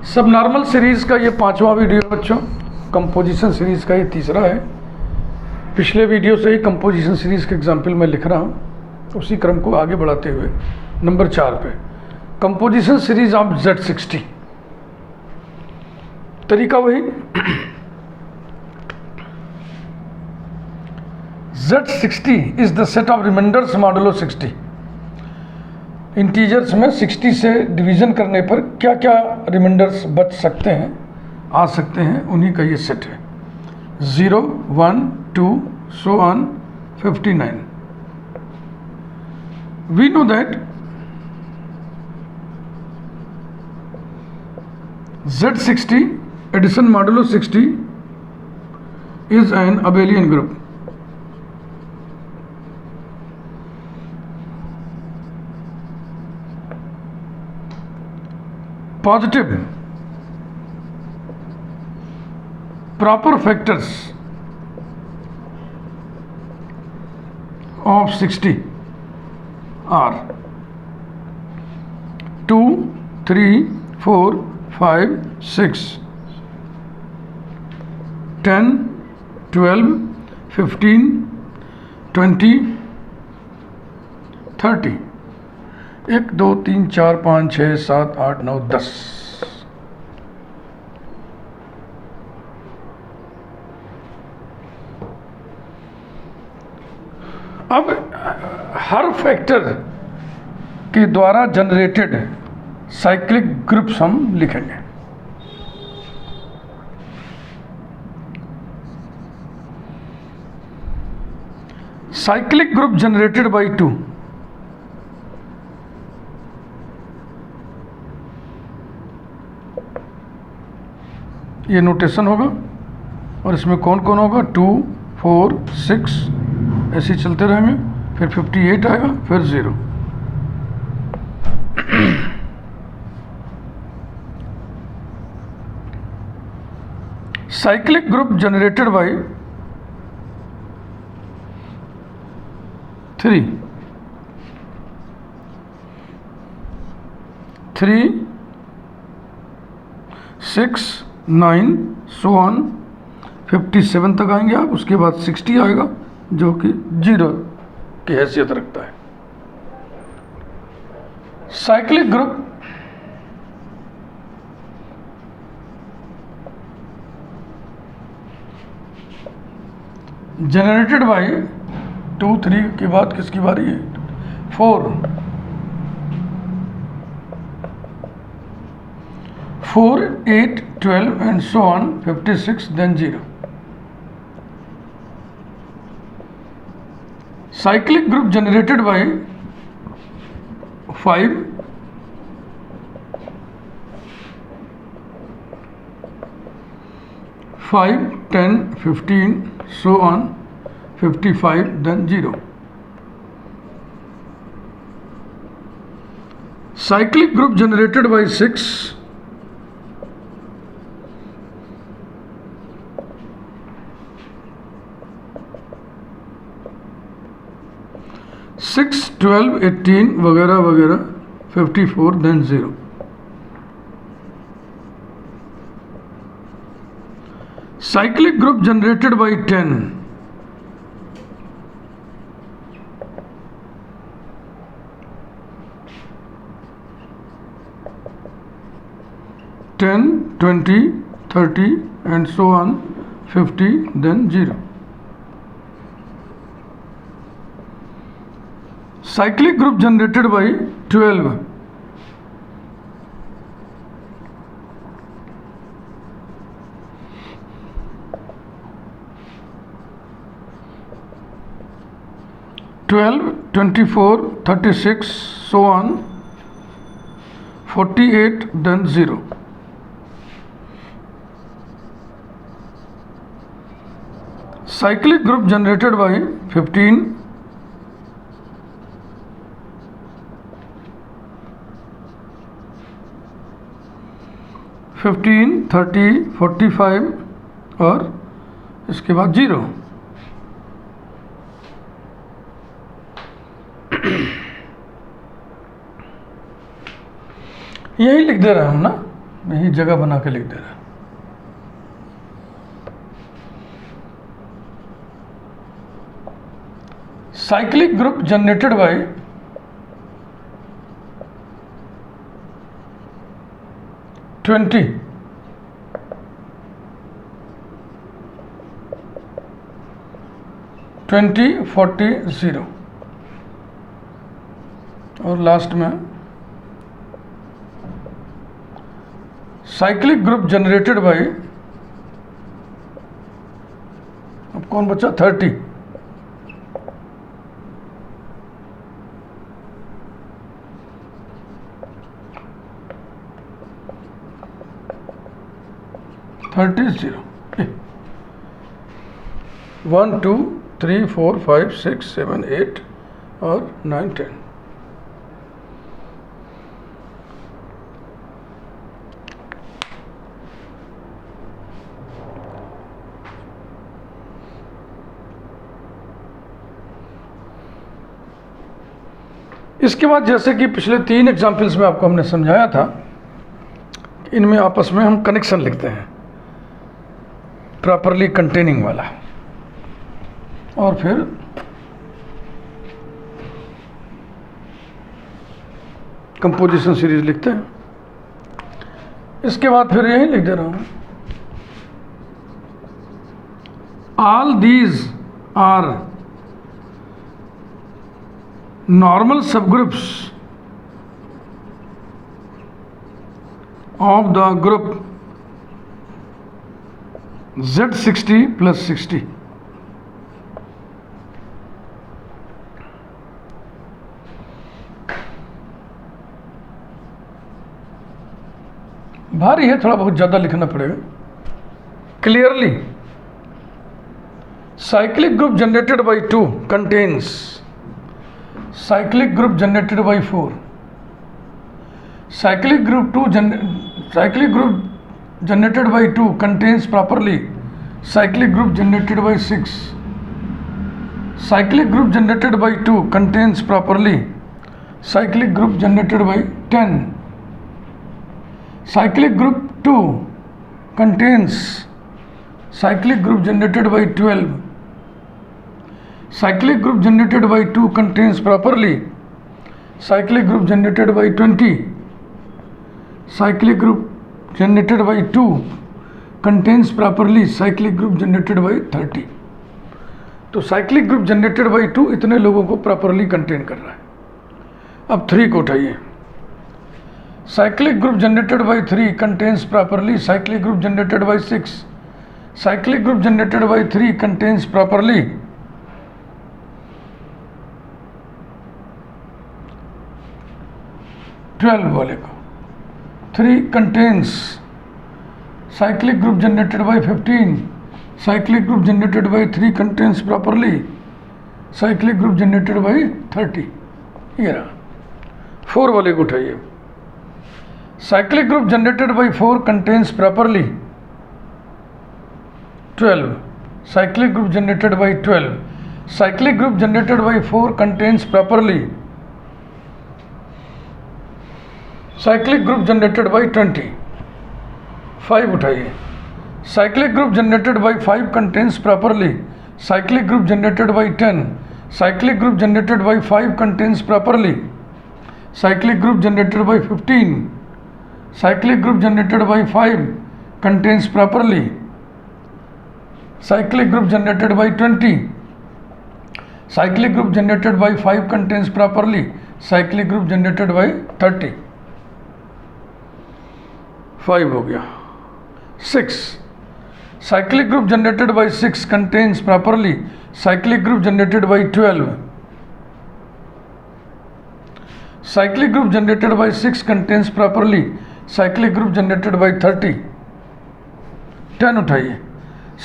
सब normal series का ये 5वां वीडियो है बच्चों। कंपोजिशन सीरीज़ का ये तीसरा है। पिछले वीडियो से ही कंपोजिशन सीरीज़ के एग्जाम्पल मैं लिख रहा हूँ, उसी क्रम को आगे बढ़ाते हुए नंबर 4 पे कंपोजिशन सीरीज ऑफ Z60। तरीका वही Z60 is the set of reminders modulo 60। Integers में 60 से डिवीजन करने पर क्या क्या रिमाइंडर्स बच सकते हैं, आ सकते हैं, उन्हीं का ये सेट है। 0, 1, 2 so on 59। We know that Z60 addition modulo 60 is an abelian group. Positive proper factors of 60 are 2, 3, 4, 5, 6, 10, 12, 15, 20, 30। 1, 2, 3, 4, 5, 6, 7, 8, 9, 10। अब हर फैक्टर के द्वारा जनरेटेड साइक्लिक ग्रुप्स हम लिखेंगे। Cyclic group generated bye 2। ये नोटेशन होगा और इसमें कौन कौन होगा, 2, 4, 6 ऐसे ही चलते रहेंगे, फिर 58 आएगा, फिर 0। Cyclic group generated bye 3, 6, 9 so on 57 तक आएंगे आप। उसके बाद 60 आएगा जो कि 0 की हैसियत रखता है। साइक्लिक ग्रुप जनरेटेड बाय 2, 3 के बाद किसकी बारी है, 4, 8, 12 and so on 56 then 0। Cyclic group generated by 5, 10, 15 so on 55 then 0। Cyclic group generated by 6, 12, 18 वगैरह वगैरह 54 then 0। Cyclic group generated by 10, 20, 30 and so on 50 then 0। Cyclic group generated by 12, 24, 36 so on 48 then 0। Cyclic group generated by 15, 30, 45 और इसके बाद 0। यही लिख दे रहा हूँ ना, यही जगह बना के लिख दे रहा हूँ। Cyclic group generated by twenty twenty 40 0 और लास्ट में साइक्लिक ग्रुप जनरेटेड बाय, अब कौन बचा, 30 0 1 2 3 4 5 6 7 8 और 9 10। इसके बाद जैसे कि पिछले 3 एग्जाम्पल्स में आपको हमने समझाया था, इनमें आपस में हम कनेक्शन लिखते हैं प्रॉपरली कंटेनिंग वाला, और फिर कंपोजिशन सीरीज लिखते हैं। इसके बाद फिर यही लिख दे रहा हूं, all these are normal subgroups of the group Z60 plus 60। भारी है, थोड़ा बहुत ज़्यादा लिखना पड़ेगा। Clearly cyclic group generated bye 2 contains cyclic group generated by 4, cyclic group generated by 2 contains properly cyclic group generated by 6, cyclic group generated by 2 contains properly cyclic group generated by 10, cyclic group 2 contains cyclic group generated by 12, cyclic group generated by 2 contains properly cyclic group generated by 20, cyclic group generated by 2 contains properly cyclic group generated by 30। तो cyclic group generated by 2 इतने लोगों को properly contain कर रहा है। अब 3 को उठाइए, cyclic group generated by 3 contains properly cyclic group generated by 6, cyclic group generated by 3 contains properly twelve वाले को। 3 contains cyclic group generated by 15, cyclic group generated by 3 contains properly cyclic group generated by 30। ये रहा। 4 वाले को उठाइए, cyclic group generated by 4 contains properly 12, cyclic group generated by 12, cyclic group generated by 4 contains properly cyclic group generated by 20। 5 उठाइए, cyclic group generated by 5 contains properly cyclic group generated by 10, cyclic group generated by 5 contains properly cyclic group generated by 15, cyclic group generated by 5 contains properly cyclic group generated by 20, cyclic group generated by 5 contains properly cyclic group generated by 30। 5 हो गया। 6 cyclic group generated by 6 contains properly cyclic group generated by 12, cyclic group generated by 6 contains properly cyclic group generated by 30। 10 उठाइए,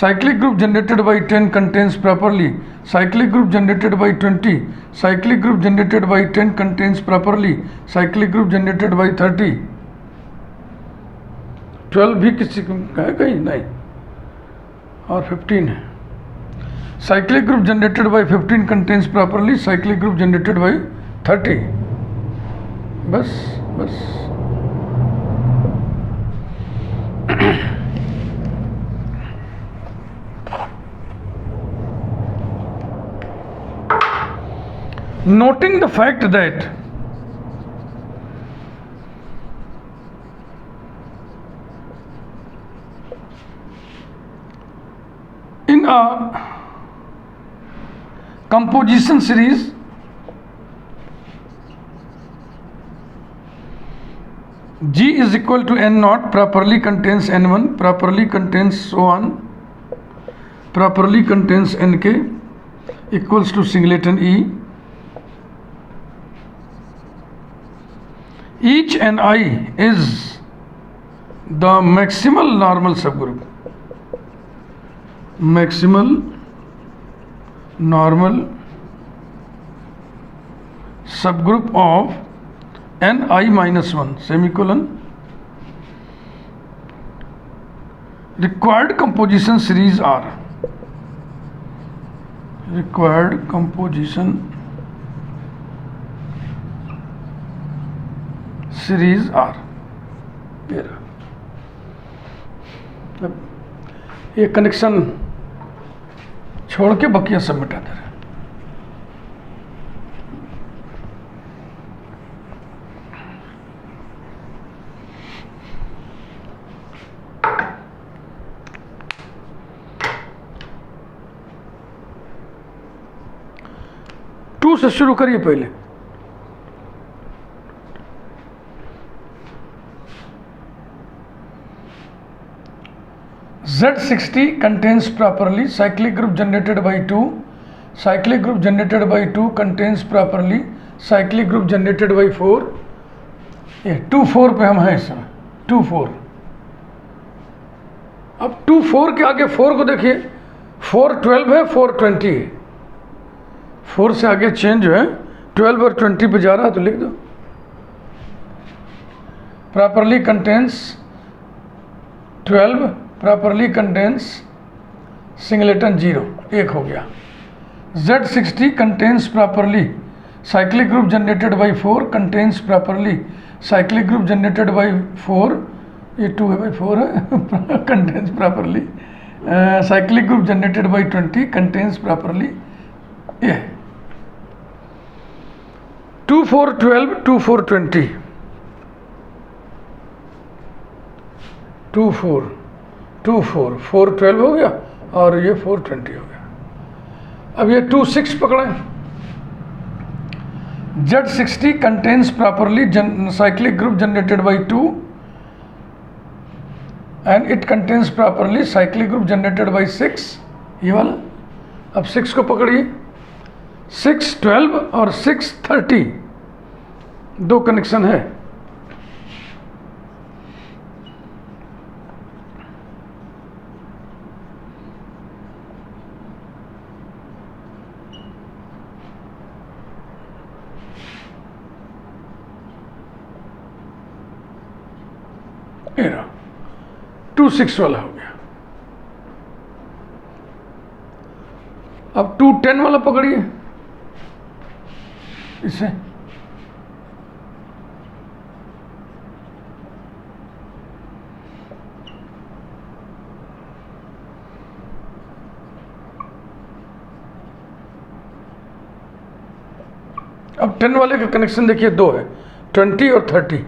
cyclic group generated by 10 contains properly cyclic group generated by 20, cyclic group generated by 10 contains properly cyclic group generated by 30। 12 भी किसी को है कहीं नहीं, और 15 है। cyclic group generated by 15 contains properly cyclic group generated by 30। बस noting the fact that in a composition series G is equal to N naught properly contains N1, properly contains so on, properly contains Nk equals to singleton E. Each Ni is the maximal normal subgroup. Maximal normal subgroup of Ni minus 1 semicolon. Required composition series are required composition series are ये connection छोड़ के बकिया सब मिटा दे रहे हैं। To से शुरू करिए पहले। Z60 contains properly cyclic group generated by 2, cyclic group generated by 2 contains properly cyclic group generated by 4। ये 2,4 पे हम हैं इस समय 2,4। अब 2,4 के आगे 4 को देखिए, 4,12 है, 4,20 है। 4 से आगे चेंज है, 12 और 20 पे जा रहा है तो लिख दो properly contains 12, properly contains singleton 0, एक हो गया। Z60 contains properly cyclic group generated by 4 contains properly cyclic group generated by 4, ये 2 है बाई 4 है contains properly cyclic group generated by 20 contains properly ये 2,4,12 2,4,20 2,4 2,4 4,12 हो गया और ये 4,20 हो गया। अब ये 2,6 पकड़ें। Z60 contains properly cyclic group generated by 2 and it contains properly cyclic group generated by 6, ये वाला। अब 6 को पकड़िए, 6,12 और 6,30 दो कनेक्शन है। ये 2,6 वाला हो गया। अब 2,10 वाला पकड़िए इसे, अब 10 वाले का कनेक्शन देखिए दो है, 20 और 30।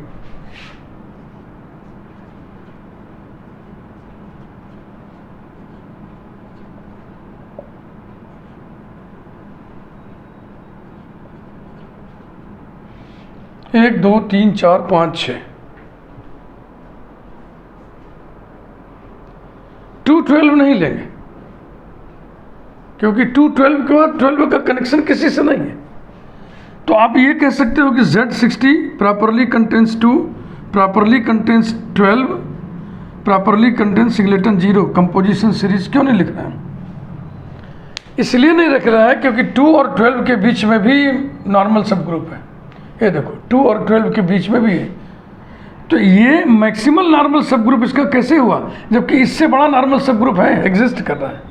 एक, दो, तीन, चार, पाँच, 6। 2,12 नहीं लेंगे क्योंकि 2,12 के बाद 12 का कनेक्शन किसी से नहीं है। तो आप ये कह सकते हो कि Z60 properly contains 2, properly contains 12, properly contains singleton 0। Composition series क्यों नहीं लिख रहे हैं? इसलिए नहीं रख रहा है क्योंकि 2 और 12 के बीच में भी नॉर्मल सब ग्रुप है। ये देखो 2 और 12 के बीच में भी है, तो ये मैक्सिमल नॉर्मल सब ग्रुप इसका कैसे हुआ जबकि इससे बड़ा नॉर्मल सब ग्रुप है, एग्जिस्ट कर रहा है।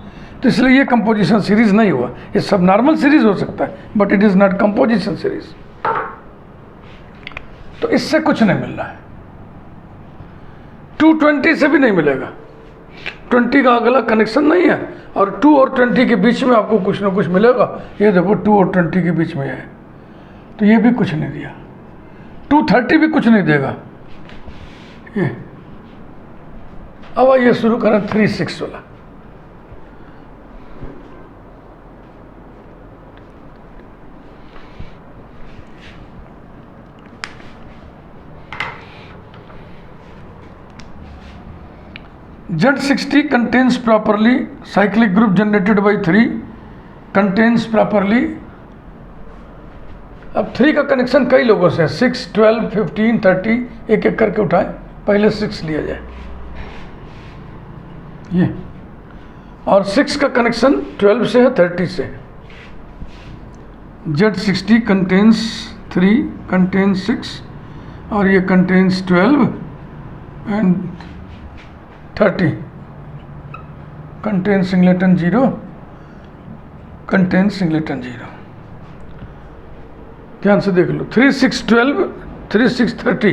तो इसलिए ये कंपोजिशन सीरीज नहीं हुआ। ये सब नॉर्मल सीरीज हो सकता है but it is not composition series. तो इससे कुछ नहीं मिल रहा है। 220 से भी नहीं मिलेगा, 20 का अगला कनेक्शन नहीं है, और 2 और 20 के बीच में आपको कुछ ना कुछ मिलेगा। ये देखो 2 और 20 के बीच में है, तो ये भी कुछ नहीं दिया, 230 भी कुछ नहीं देगा ये। अब आइए शुरू करें 36 वाला। Z60 contains properly cyclic group generated by 3 contains properly। अब 3 का कनेक्शन कई लोगों से है, 6, 12, 15, 30, एक एक करके उठाएं, पहले 6 लिया जाए ये, और 6 का कनेक्शन 12 से है, 30 से है। Z60 contains 3 contains 6 और ये contains 12 and 30 contains singleton 0 contains singleton 0। ध्यान से देख लो, 3, 6, 12, 3, 6, 30।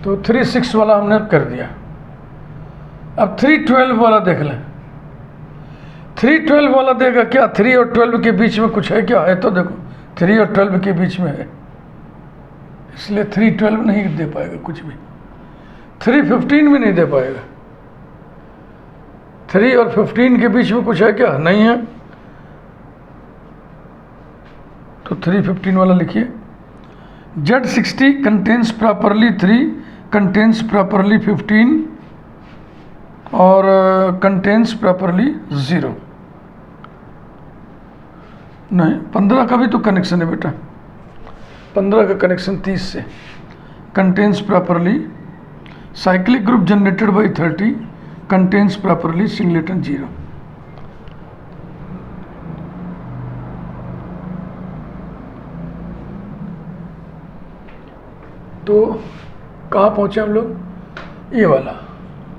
तो 3, 6 वाला हमने कर दिया। अब 3, 12 वाला देख लें। 3, 12 वाला देगा क्या? 3 और 12 के बीच में कुछ है क्या? है तो देखो 3 और 12 के बीच में है, इसलिए 3, 12 नहीं दे पाएगा कुछ भी। 3, 15 भी नहीं दे पाएगा। 3 और 15 के बीच में कुछ है क्या? नहीं है, तो 3, 15 वाला लिखिए। Z60 contains properly 3 contains properly 15 और contains properly 0। नहीं, 15 का भी तो कनेक्शन है बेटा, 15 का कनेक्शन 30 से। contains properly cyclic group generated by 30 contains properly singleton 0। तो कहाँ पहुँचे हम लोग? ये वाला,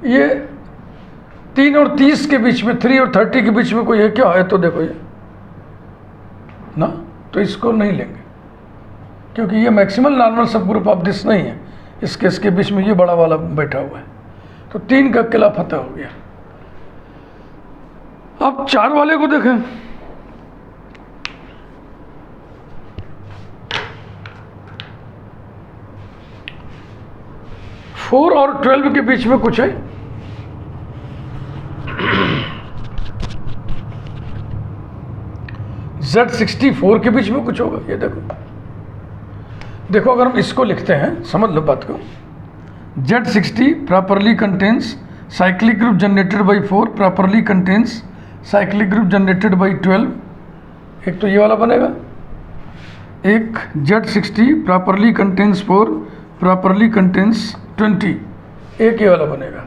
ये 3 और 30 के बीच में, 3 और 30 के बीच में कोई है क्या? है तो देखो ये ना, तो इसको नहीं लेंगे क्योंकि ये मैक्सिमल नॉर्मल सब ग्रुप ऑफ दिस नहीं है। इसके बीच में ये बड़ा वाला बैठा हुआ है, तो 3 का किला फतेह हो गया। अब 4 वाले को देखें। फोर और 12 के बीच में कुछ है? Z60 4 के बीच में कुछ होगा, ये देखो अगर हम इसको लिखते हैं, समझ लो बात को। Z60 properly contains cyclic group generated by 4 properly contains cyclic group generated by 12। एक तो ये वाला बनेगा, एक Z60 properly contains 4 properly contains 20, एक ये वाला बनेगा।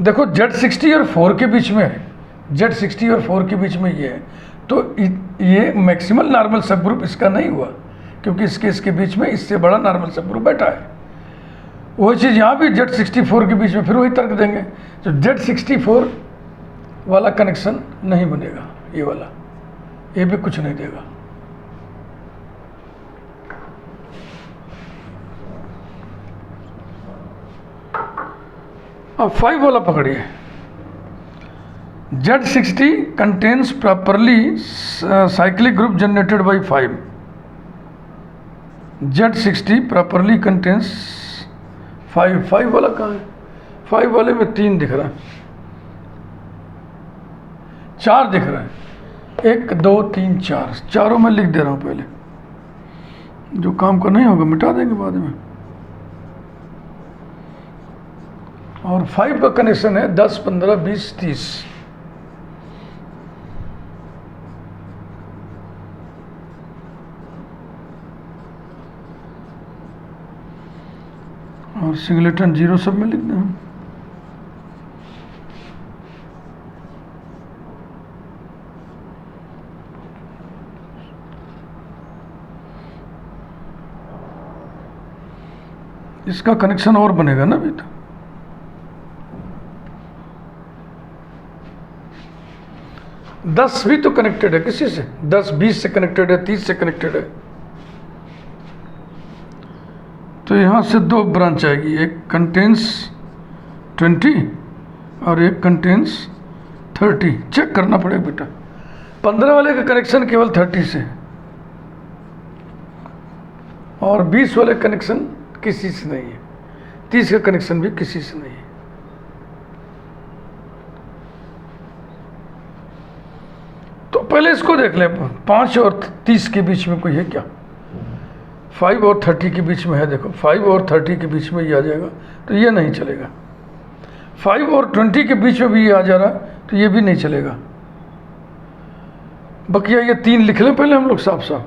देखो Z60 और 4 के बीच में है, Z60 और 4 के बीच में ये है, तो ये मैक्सिमल नॉर्मल सब ग्रुप इसका नहीं हुआ क्योंकि इसके बीच में इससे बड़ा नॉर्मल सब ग्रुप बैठा है। वही चीज़ यहाँ भी Z64 के बीच में फिर वही तर्क देंगे, तो Z64 वाला कनेक्शन नहीं बनेगा, ये वाला, ये भी कुछ नहीं देगा। अब 5 वाला पकड़िए। Z60 contains properly cyclic group generated by 5। Z60 properly contains 5। 5 वाला कहाँ है? 5 वाले में 3 दिख रहा है, 4 दिख रहा है, 1, 2, 3, 4, चारों में लिख दे रहा हूँ पहले, जो काम का नहीं होगा मिटा देंगे बाद में। और 5 का कनेक्शन है 10, 15, 20, 30। और सिंगलेटन 0 सब में लिख दें। इसका कनेक्शन और बनेगा ना अभी तो। दस भी तो कनेक्टेड है किसी से, 10, 20 से कनेक्टेड है, 30 से कनेक्टेड है। तो यहाँ से दो ब्रांच आएगी, एक कंटेंस 20 और एक कंटेंस 30। चेक करना पड़ेगा बेटा। 15 वाले का कनेक्शन केवल 30 से और 20 वाले कनेक्शन किसी से नहीं है, 30 का कनेक्शन भी किसी से नहीं है। तो पहले इसको देख लें, 5 और 30 के बीच में कोई है क्या? 5 और 30 के बीच में है, देखो 5 और 30 के बीच में ये आ जाएगा, तो ये नहीं चलेगा। 5 और 20 के बीच में भी ये आ जा रहा है, तो ये भी नहीं चलेगा। बकिया ये 3 लिख लें पहले हम लोग साफ साफ।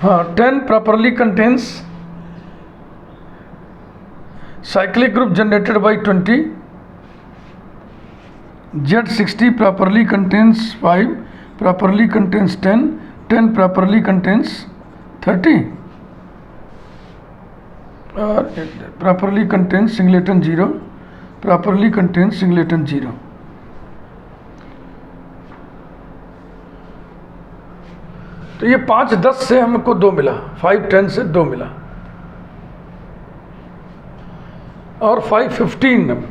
हाँ, 10 properly contains cyclic group generated by 20. Z60 properly contains 5, properly contains 10, 10 properly contains 30 और properly contains singleton 0, properly contains singleton 0। तो ये 5 10 से हमको 2 मिला, 5 10 से 2 मिला और 5 15।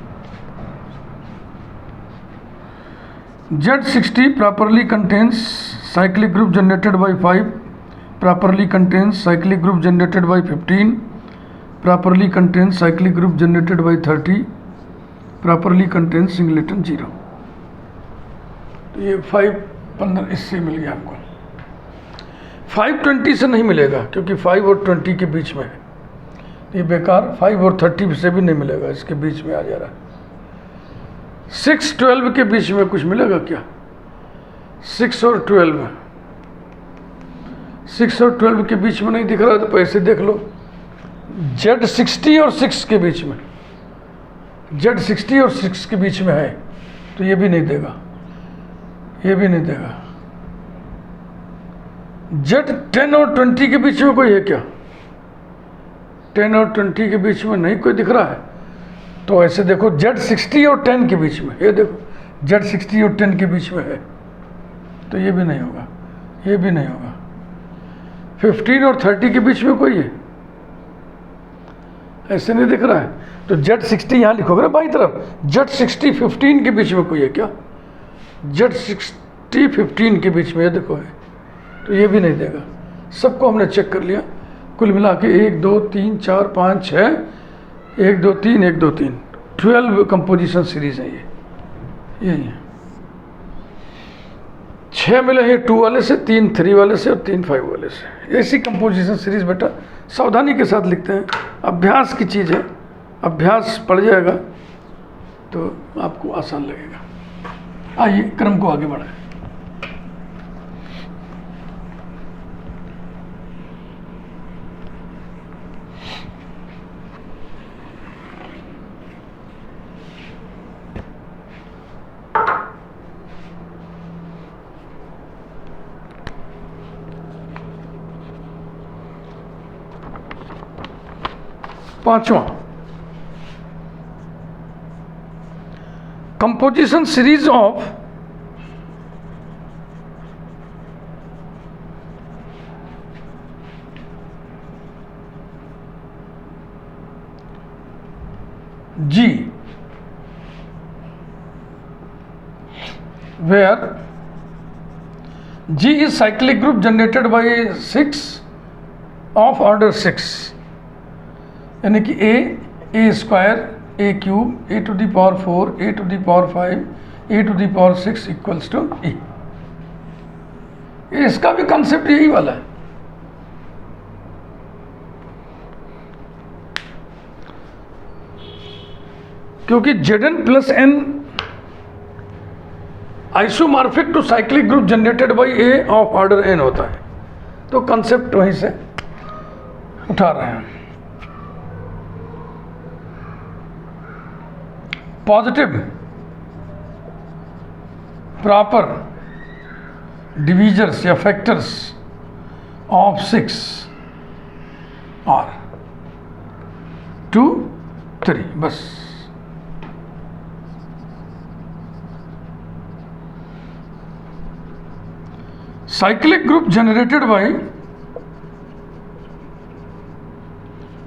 Z60 properly contains cyclic group generated by 5, properly contains cyclic group generated by 15, properly contains cyclic group generated by 30, properly contains singleton 0। तो ये 5 15 इससे मिल गया हमको। 5 20 से नहीं मिलेगा क्योंकि 5 और 20 के बीच में है, ये बेकार। 5 और 30 से भी नहीं मिलेगा, इसके बीच में आ जा रहा है। 6 12 के बीच में कुछ मिलेगा क्या? 6 और 12, 6 और 12 के बीच में नहीं दिख रहा, तो ऐसे देख लो। Z60 और 6 के बीच में, Z60 और 6 के बीच में है, तो ये भी नहीं देगा, ये भी नहीं देगा। Z10 और 20 के बीच में कोई है क्या? 10 और 20 के बीच में नहीं कोई दिख रहा है, तो ऐसे देखो Z60 और 10 के बीच में, ये देखो Z60 और 10 के बीच में है, तो ये भी नहीं होगा, ये भी नहीं होगा। 15 और 30 के बीच में कोई है, ऐसे नहीं दिख रहा है, तो Z60 यहाँ लिखोगे ना बाईं तरफ। Z60 15 के बीच में कोई है क्या? Z60 15 के बीच में, ये देखो है, तो ये भी नहीं देगा। सबको हमने चेक कर लिया, कुल मिला के 1 2 3 4 5 6, 1 2 3 1 2 3, 12 कंपोजिशन सीरीज है ये है। 6 मिले हैं 2 वाले से, 3 3 वाले से और 3 5 वाले से। ऐसी कंपोजिशन सीरीज बेटा सावधानी के साथ लिखते हैं, अभ्यास की चीज़ है, अभ्यास पड़ जाएगा तो आपको आसान लगेगा। आइए क्रम को आगे बढ़ाएं। पांचवा, composition series of G where G is cyclic group generated by 6 of order 6, यानी कि a square, a cube, a to the power 4, a to the power 5, a to the power 6 equals to e। इसका भी concept यही वाला है। क्योंकि Zn plus n isomorphic to cyclic group generated by a of order n होता है, तो concept वहीं से उठा रहे हैं। पॉजिटिव प्रॉपर डिवीजर्स या फैक्टर्स ऑफ 6 आर 2 3, बस cyclic group generated by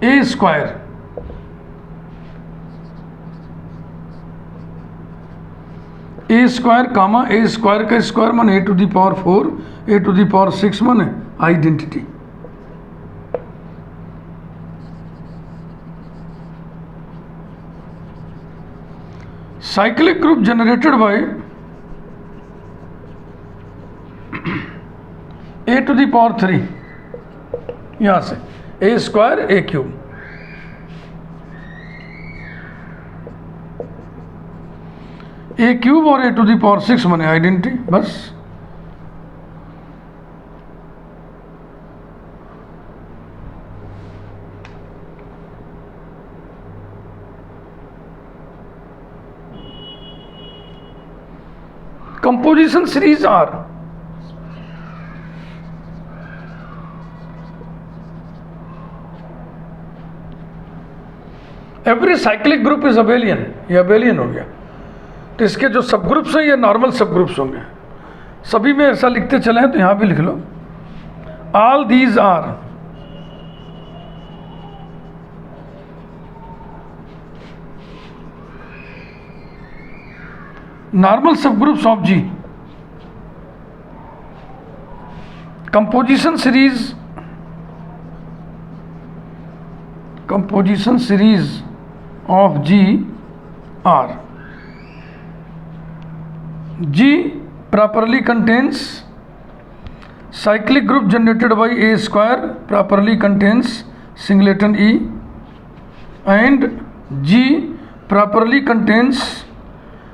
a square comma a square का स्क्वायर माने a to the power 4 a to the power 6 माने identity. Cyclic group generated by a to the power 3, यहां से a square a cube, a cube और a to the power 6 माने identity. बस composition series are every cyclic group is abelian, ये abelian हो गया। तो इसके जो सब ग्रुप्स हैं ये नॉर्मल सब ग्रुप्स होंगे। सभी में ऐसा लिखते चले हैं तो यहां भी लिख लो, all these are normal subgroups of G। composition series of G are G properly contains cyclic group generated by A square properly contains singleton E, and G properly contains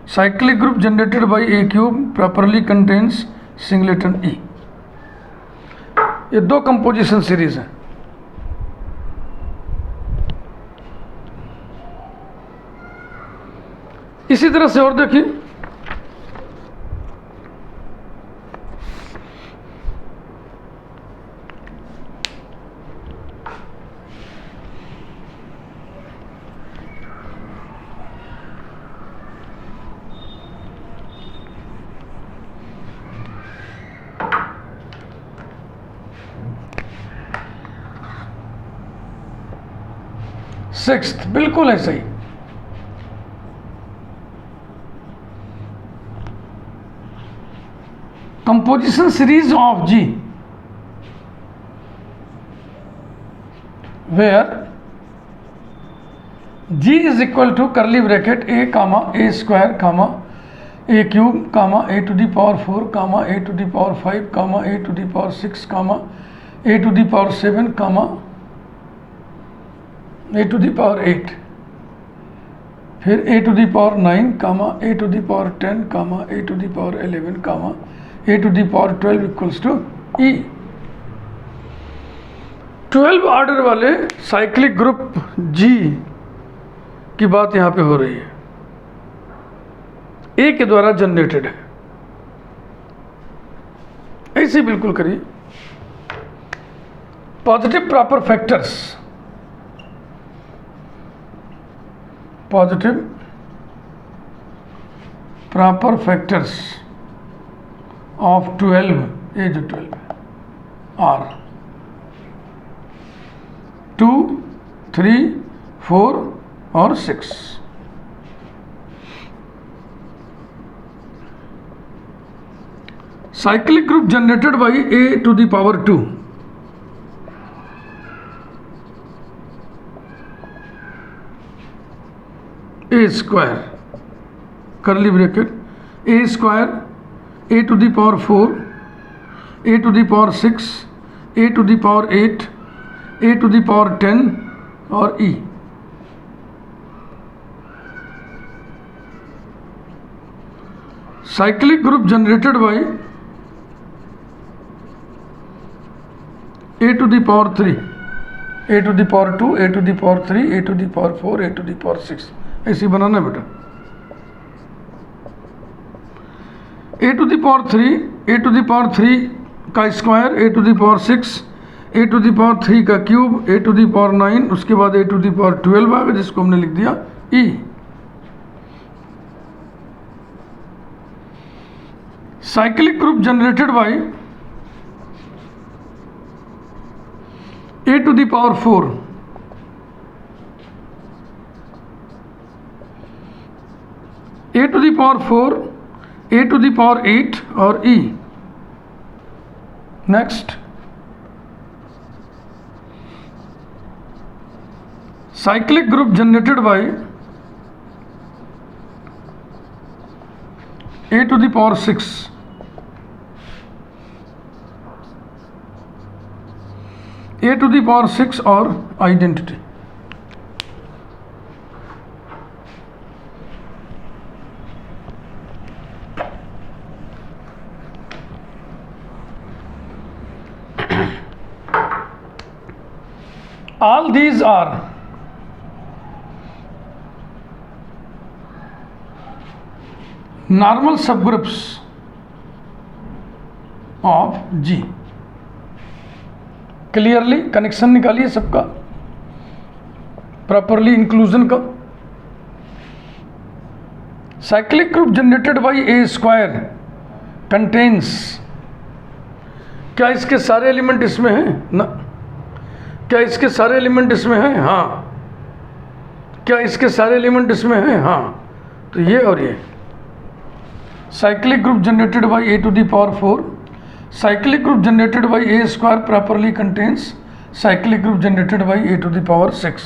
cyclic group generated by A cube properly contains singleton E। ये दो composition series हैं। इसी तरह से और देखिए, sixth बिल्कुल ऐसे ही। Composition series of G where G is equal to curly bracket A comma A square comma A cube comma A to the power 4 comma A to the power 5 comma A to the power 6 comma A to the power 7 comma A to the power 8, फिर A to the power 9 comma A to the power 10 comma A to the power 11 comma A to the power 12 equals to E। 12 order वाले cyclic group G की बात यहां पे हो रही है, A के द्वारा जनरेटेड है। ऐसे बिल्कुल करिए। Positive proper factors, positive proper factors of 12, ये जो 12 आर 2, 3, 4 और 6। Cyclic group generated by A to the power 2, A square curly bracket A square A to the power 4 A to the power 6 A to the power 8 A to the power 10 और E। Cyclic group generated by A to the power 3 A to the power 2 A to the power 3 A to the power 4 A to the power 6, ऐसे बनाना है बेटा। A to the power 3 A to the power 3 का square A to the power 6 A to the power 3 का cube A to the power 9, उसके बाद A to the power 12 आ गया, जिसको हमने लिख दिया E। Cyclic group generated by a to the power 4, a to the power 4, a to the power 8 और e. Next, cyclic group generated by a to the power 6, a to the power 6 और identity. All these are normal subgroups of G. Clearly connection निकालिए सबका, properly inclusion का. Cyclic group generated by a square contains, क्या इसके सारे element इसमें हैं? ना. क्या इसके सारे एलिमेंट इसमें हैं? हाँ. क्या इसके सारे एलिमेंट इसमें हैं? हाँ. तो ये और ये cyclic group generated by a to the power 4, cyclic group generated by a square properly contains cyclic group generated by a to the power 6.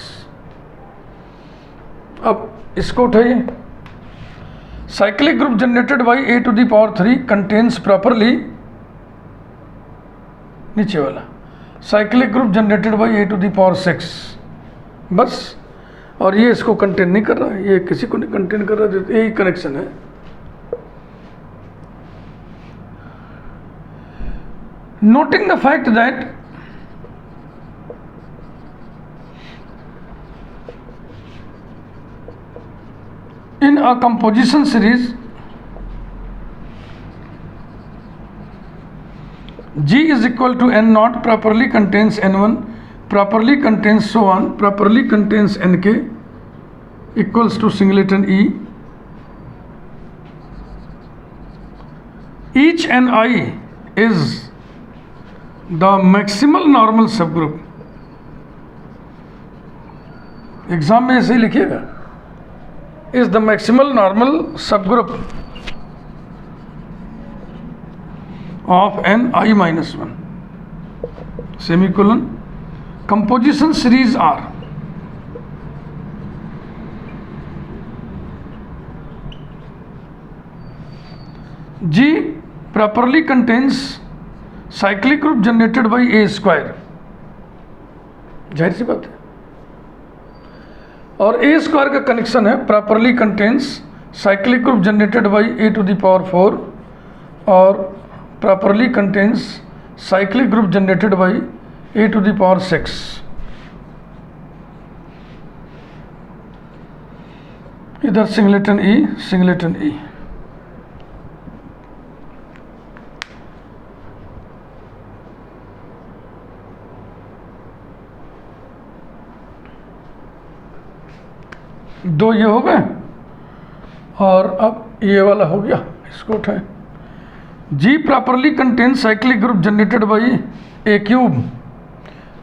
अब इसको उठाइए. Cyclic group generated by a to the power 3 contains properly, नीचे वाला cyclic group generated by a to the power 6. बस. और ये इसको contain नहीं कर रहा है, ये किसी को नहीं कंटेन कर रहा है, यही कनेक्शन है. Noting the fact that in a composition series G is equal to n naught properly contains n1, properly contains so on, properly contains nk equals to singleton E. Each ni is the maximal normal subgroup. Exam में ऐसे ही लिखिएगा, is the maximal normal subgroup of ni minus 1, semicolon. Composition series are G properly contains cyclic group generated by A square, जाहिर सी बात है. और a square का connection है properly contains cyclic group generated by a to the power 4 और properly contains cyclic group generated by a to the power 6. इधर singleton ई, singleton ई. दो ये हो गए और अब ये वाला हो गया, इसको उठाएं. G properly contains cyclic group generated by A cube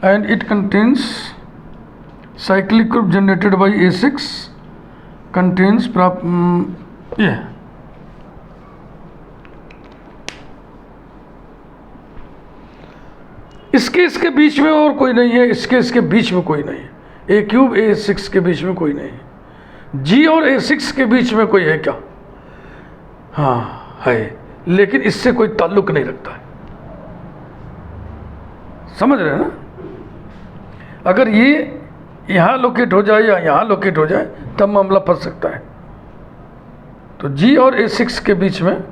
and it contains cyclic group generated by A6 contains ये इसके बीच में और कोई नहीं है, इसके बीच में कोई नहीं है. A क्यूब A6 के बीच में कोई नहीं है. G और A6 के बीच में कोई है क्या? हाँ है, लेकिन इससे कोई ताल्लुक नहीं रखता है. समझ रहे हैं ना? अगर ये यहाँ लोकेट हो जाए या यहाँ लोकेट हो जाए तब मामला फंस सकता है. तो G और A6 के बीच में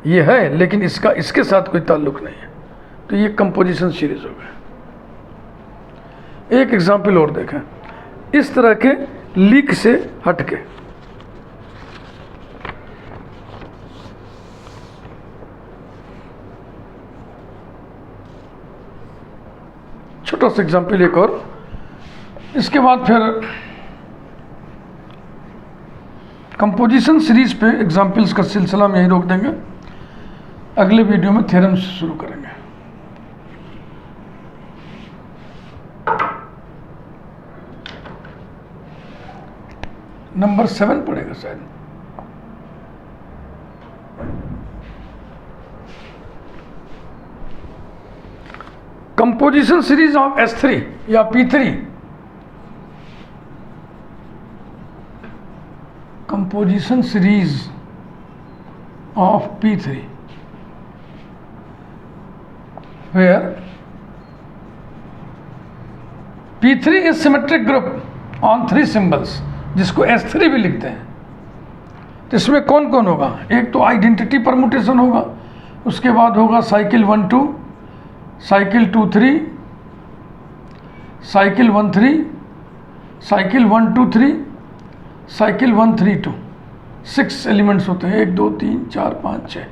ये है, लेकिन इसका इसके साथ कोई ताल्लुक नहीं है. तो ये कंपोजिशन सीरीज हो गया. एक एग्जाम्पल और देखें इस तरह के लीक से हटके. छोटा सा एग्जाम्पल एक और, इसके बाद फिर कंपोजिशन सीरीज पे एग्जाम्पल्स का सिलसिला हम यहीं रोक देंगे. अगले वीडियो में थ्योरम से शुरू करेंगे. नंबर 7 पड़ेगा शायद। कंपोजिशन सीरीज ऑफ S3 या P3, composition series of P3 where P3 is symmetric group on 3 symbols, जिसको S3 भी लिखते हैं। तो इसमें कौन कौन होगा? एक तो आइडेंटिटी परमुटेशन होगा, उसके बाद होगा cycle 1 2, cycle 2 3, cycle 1 3, cycle 1 2 3, cycle 1 3 2। 6 elements होते हैं, 1 2 3 4 5 6।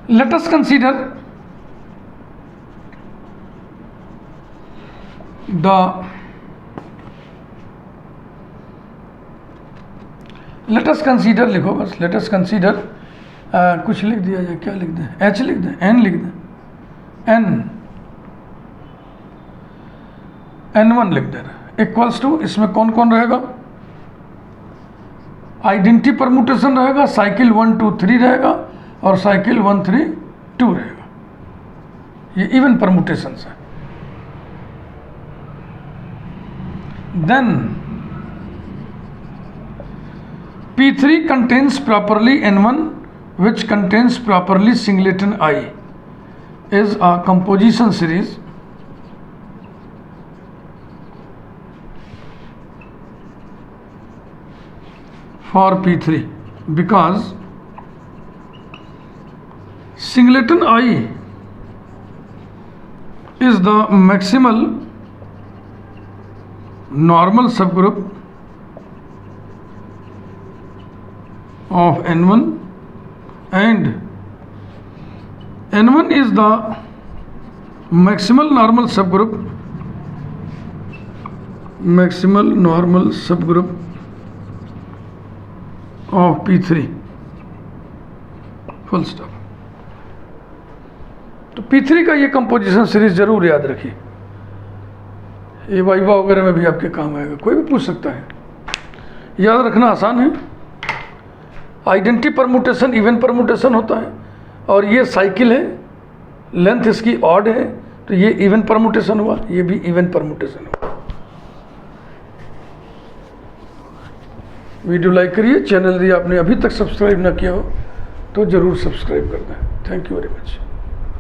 Let us consider लिखो बस, let us consider कुछ लिख दिया जाए, क्या लिख दें? H लिख दें, N लिख दें, N1 लिख दें, इक्वल्स टू, इसमें कौन कौन रहेगा? आइडेंटिटी परमुटेशन रहेगा, साइकिल 1 2 3 रहेगा और साइकिल 1 3 2 रहेगा। ये इवन परमुटेशंस है। Then P3 contains properly N1 which contains properly singleton I is a composition series for P3 because singleton I is the maximal normal subgroup of N1 and N1 is the maximal normal subgroup of P3, full stop. तो P3 का ये composition series जरूर याद रखिए, ये viva वगैरह में भी आपके काम आएगा, कोई भी पूछ सकता है। याद रखना आसान है। आइडेंटिटी परमुटेशन इवन परमुटेशन होता है और ये साइकिल है, लेंथ इसकी ऑड है, तो ये इवन परमुटेशन हुआ, ये भी इवन परमुटेशन हुआ। वीडियो लाइक करिए, चैनल यदि आपने अभी तक सब्सक्राइब ना किया हो तो ज़रूर सब्सक्राइब कर दें। Thank you very much.